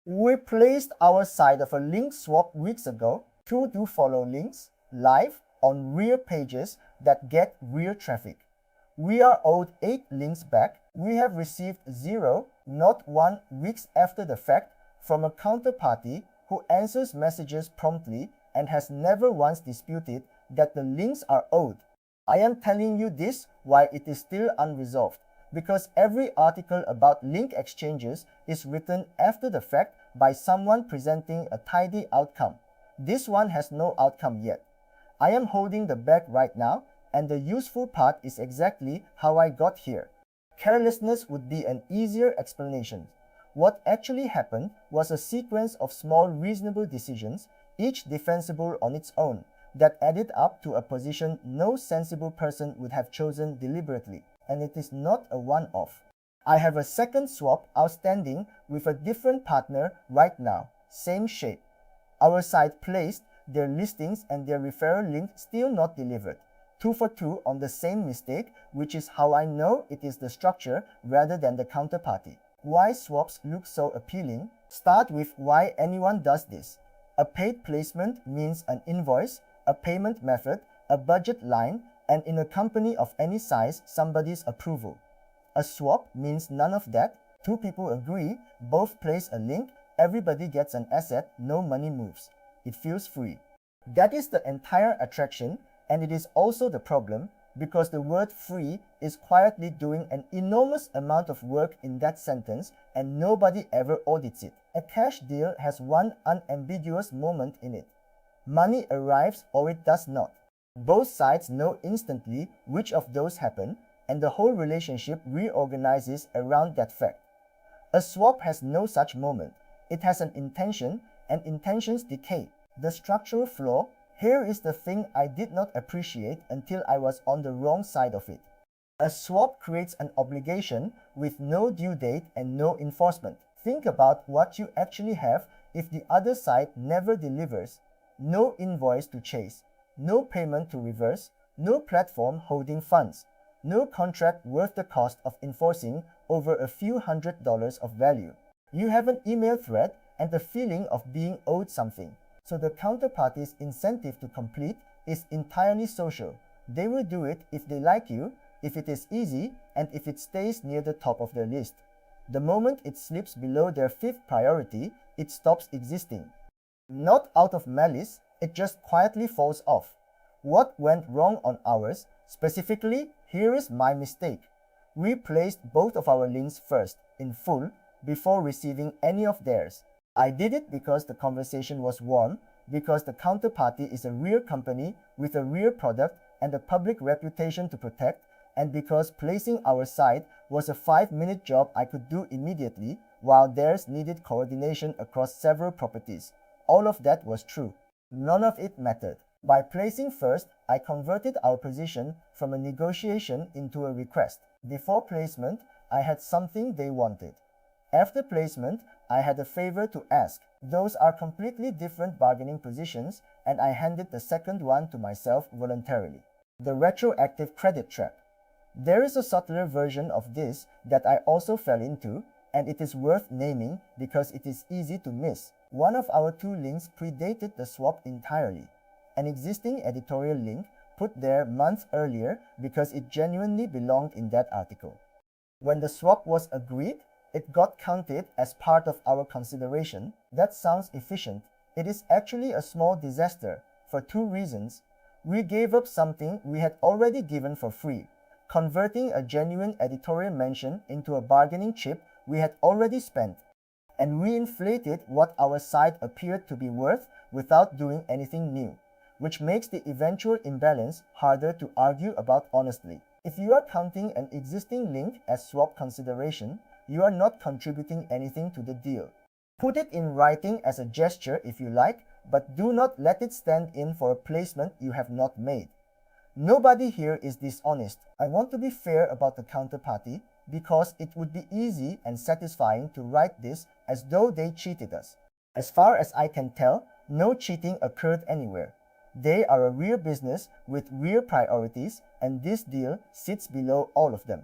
We placed our side of a link swap weeks ago, 2 do follow links, live on real pages that get real traffic. We are owed 8 links back. We have received 0, not 1 weeks after the fact from a counterparty who answers messages promptly and has never once disputed that the links are owed. I am telling you this while it is still unresolved, because every article about link exchanges is written after the fact by someone presenting a tidy outcome. This one has no outcome yet. I am holding the bag right now, and the useful part is exactly how I got here. Carelessness would be an easier explanation. What actually happened was a sequence of small reasonable decisions, each defensible on its own, that added up to a position no sensible person would have chosen deliberately, and it is not a one-off. I have a second swap outstanding with a different partner right now, same shape. Our side placed their listings and their referral link still not delivered. 2 for 2 on the same mistake, which is how I know it is the structure rather than the counterparty. Why swaps look so appealing? Start with why anyone does this. A paid placement means an invoice, a payment method, a budget line, and in a company of any size, somebody's approval. A swap means none of that. 2 people agree, both place a link, everybody gets an asset, no money moves. It feels free. That is the entire attraction, and it is also the problem, because the word free is quietly doing an enormous amount of work in that sentence and nobody ever audits it. A cash deal has one unambiguous moment in it. Money arrives or it does not. Both sides know instantly which of those happen, and the whole relationship reorganizes around that fact. A swap has no such moment. It has an intention, and intentions decay. The structural flaw, here is the thing I did not appreciate until I was on the wrong side of it. A swap creates an obligation with no due date and no enforcement. Think about what you actually have if the other side never delivers. No invoice to chase, no payment to reverse, no platform holding funds, no contract worth the cost of enforcing over a few $100s of value. You have an email thread and the feeling of being owed something. So the counterparty's incentive to complete is entirely social. They will do it if they like you, if it is easy, and if it stays near the top of their list. The moment it slips below their 5th priority, it stops existing. Not out of malice, it just quietly falls off. What went wrong on ours? Specifically, here is my mistake. We placed both of our links first, in full, before receiving any of theirs. I did it because the conversation was warm, because the counterparty is a real company with a real product and a public reputation to protect, and because placing our side was a 5-minute job I could do immediately, while theirs needed coordination across several properties. All of that was true. None of it mattered. By placing first, I converted our position from a negotiation into a request. Before placement, I had something they wanted. After placement, I had a favor to ask. Those are completely different bargaining positions, and I handed the second one to myself voluntarily. The retroactive credit trap. There is a subtler version of this that I also fell into, and it is worth naming because it is easy to miss. One of our 2 links predated the swap entirely. An existing editorial link put there months earlier because it genuinely belonged in that article. When the swap was agreed, it got counted as part of our consideration. That sounds efficient. It is actually a small disaster for 2 reasons. We gave up something we had already given for free, converting a genuine editorial mention into a bargaining chip we had already spent, and we inflated what our side appeared to be worth without doing anything new, which makes the eventual imbalance harder to argue about honestly. If you are counting an existing link as swap consideration, you are not contributing anything to the deal. Put it in writing as a gesture if you like, but do not let it stand in for a placement you have not made. Nobody here is dishonest. I want to be fair about the counterparty because it would be easy and satisfying to write this as though they cheated us. As far as I can tell, no cheating occurred anywhere. They are a real business with real priorities, and this deal sits below all of them.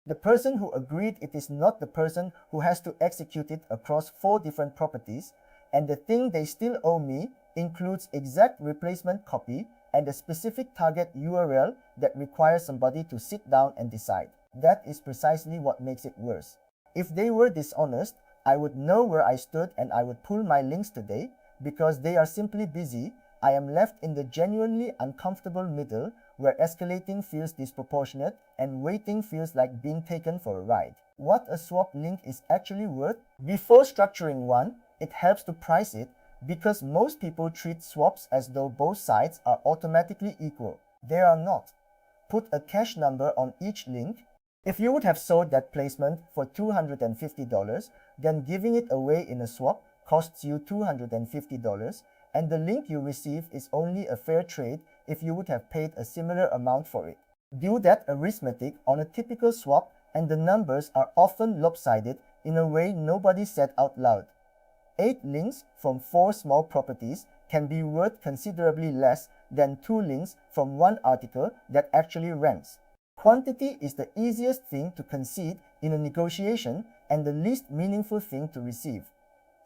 The person who agreed it is not the person who has to execute it across 4 different properties, and the thing they still owe me includes exact replacement copy and a specific target URL that requires somebody to sit down and decide. That is precisely what makes it worse. If they were dishonest, I would know where I stood and I would pull my links today. Because they are simply busy, I am left in the genuinely uncomfortable middle where escalating feels disproportionate and waiting feels like being taken for a ride. What a swap link is actually worth? Before structuring one, it helps to price it because most people treat swaps as though both sides are automatically equal. They are not. Put a cash number on each link. If you would have sold that placement for $250, then giving it away in a swap costs you $250, and the link you receive is only a fair trade if you would have paid a similar amount for it. Do that arithmetic on a typical swap and the numbers are often lopsided in a way nobody said out loud. 8 links from 4 small properties can be worth considerably less than 2 links from one article that actually ranks. Quantity is the easiest thing to concede in a negotiation and the least meaningful thing to receive.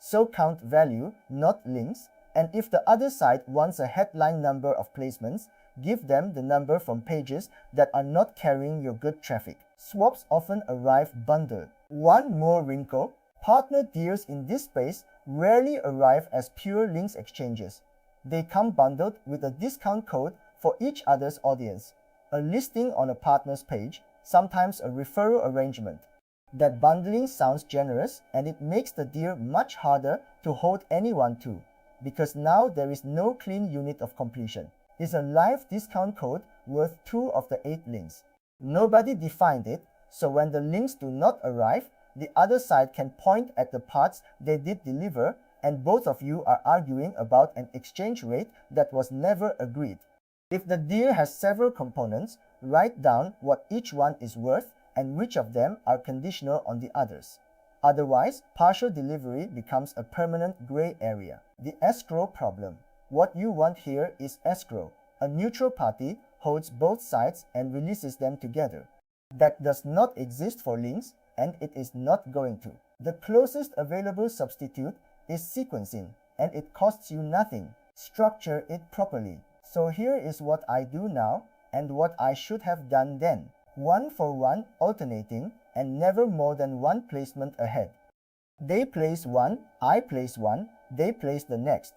So count value, not links, and if the other side wants a headline number of placements, give them the number from pages that are not carrying your good traffic. Swaps often arrive bundled. One more wrinkle, partner deals in this space rarely arrive as pure links exchanges. They come bundled with a discount code for each other's audience, a listing on a partner's page, sometimes a referral arrangement. That bundling sounds generous and it makes the deal much harder to hold anyone to, because now there is no clean unit of completion. Is a live discount code worth 2 of the 8 links? Nobody defined it, so when the links do not arrive, the other side can point at the parts they did deliver and both of you are arguing about an exchange rate that was never agreed. If the deal has several components, write down what each one is worth and which of them are conditional on the others. Otherwise, partial delivery becomes a permanent gray area. The escrow problem. What you want here is escrow. A neutral party holds both sides and releases them together. That does not exist for links, and it is not going to. The closest available substitute is sequencing, and it costs you nothing. Structure it properly. So here is what I do now, and what I should have done then. 1-for-1 alternating, and never more than 1 placement ahead. They place 1, I place 1, they place the next.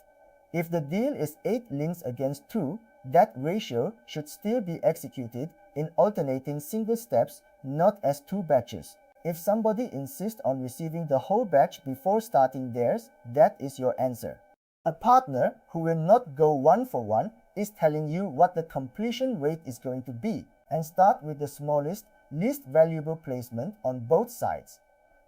If the deal is 8 links against 2, that ratio should still be executed in alternating single steps, not as 2 batches. If somebody insists on receiving the whole batch before starting theirs, that is your answer. A partner who will not go 1-for-1 is telling you what the completion rate is going to be, and start with the smallest, least valuable placement on both sides.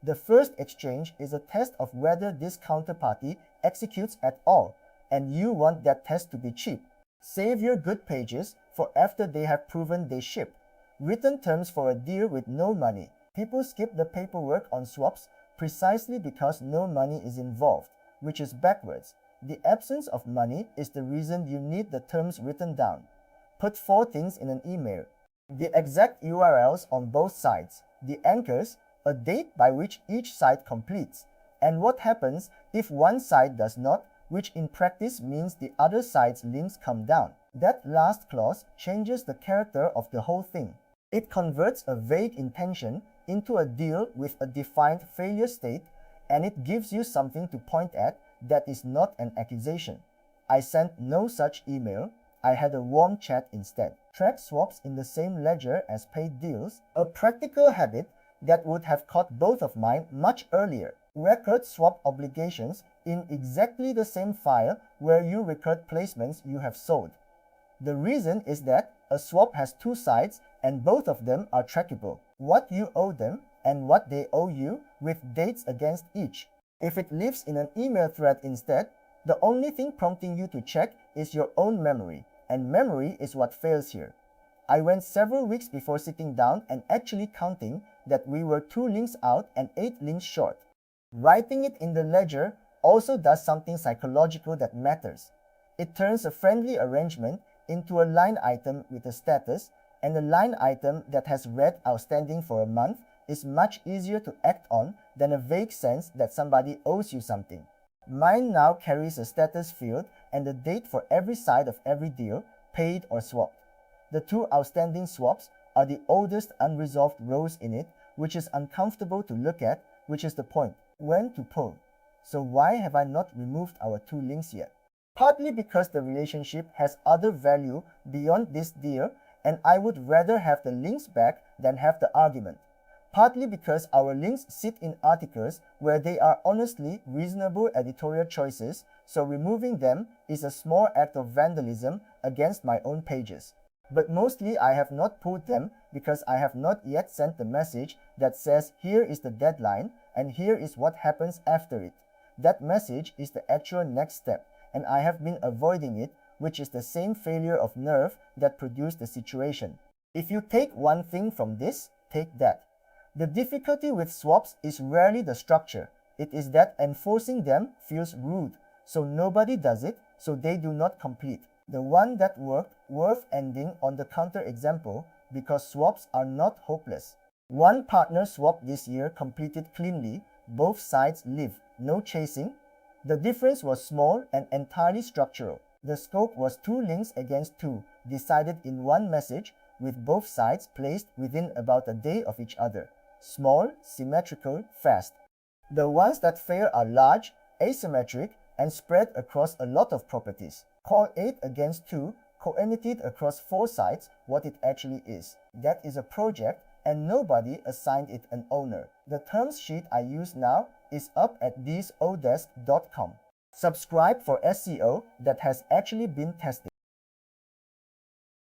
The first exchange is a test of whether this counterparty executes at all, and you want that test to be cheap. Save your good pages for after they have proven they ship. Written terms for a deal with no money. People skip the paperwork on swaps precisely because no money is involved, which is backwards. The absence of money is the reason you need the terms written down. Put 4 things in an email. The exact URLs on both sides, the anchors, a date by which each side completes, and what happens if one side does not, which in practice means the other side's links come down. That last clause changes the character of the whole thing. It converts a vague intention into a deal with a defined failure state, and it gives you something to point at that is not an accusation. I sent no such email. I had a warm chat instead. Track swaps in the same ledger as paid deals, a practical habit that would have caught both of mine much earlier. Record swap obligations in exactly the same file where you record placements you have sold. The reason is that a swap has 2 sides and both of them are trackable. What you owe them and what they owe you with dates against each. If it lives in an email thread instead, the only thing prompting you to check is your own memory, and memory is what fails here. I went several weeks before sitting down and actually counting that we were 2 links out and 8 links short. Writing it in the ledger also does something psychological that matters. It turns a friendly arrangement into a line item with a status, and a line item that has read outstanding for a month is much easier to act on than a vague sense that somebody owes you something. Mine now carries a status field and the date for every side of every deal, paid or swapped. The two outstanding swaps are the oldest unresolved rows in it, which is uncomfortable to look at, which is the point. When to pull. So why have I not removed our two links yet? Partly because the relationship has other value beyond this deal and I would rather have the links back than have the argument. Partly because our links sit in articles where they are honestly reasonable editorial choices, so removing them is a small act of vandalism against my own pages. But mostly I have not pulled them because I have not yet sent the message that says here is the deadline and here is what happens after it. That message is the actual next step, and I have been avoiding it, which is the same failure of nerve that produced the situation. If you take one thing from this, take that. The difficulty with swaps is rarely the structure. It is that enforcing them feels rude, so nobody does it, so they do not complete. The one that worked worth ending on the counterexample because swaps are not hopeless. One partner swap this year completed cleanly, both sides live, no chasing. The difference was small and entirely structural. The scope was 2 links against 2, decided in one message, with both sides placed within about a day of each other. Small, symmetrical, fast. The ones that fail are large, asymmetric, and spread across a lot of properties. Call 8 against 2, co-entity across 4 sites, what it actually is. That is a project, and nobody assigned it an owner. The terms sheet I use now is up at thisodesk.com. Subscribe for SEO that has actually been tested.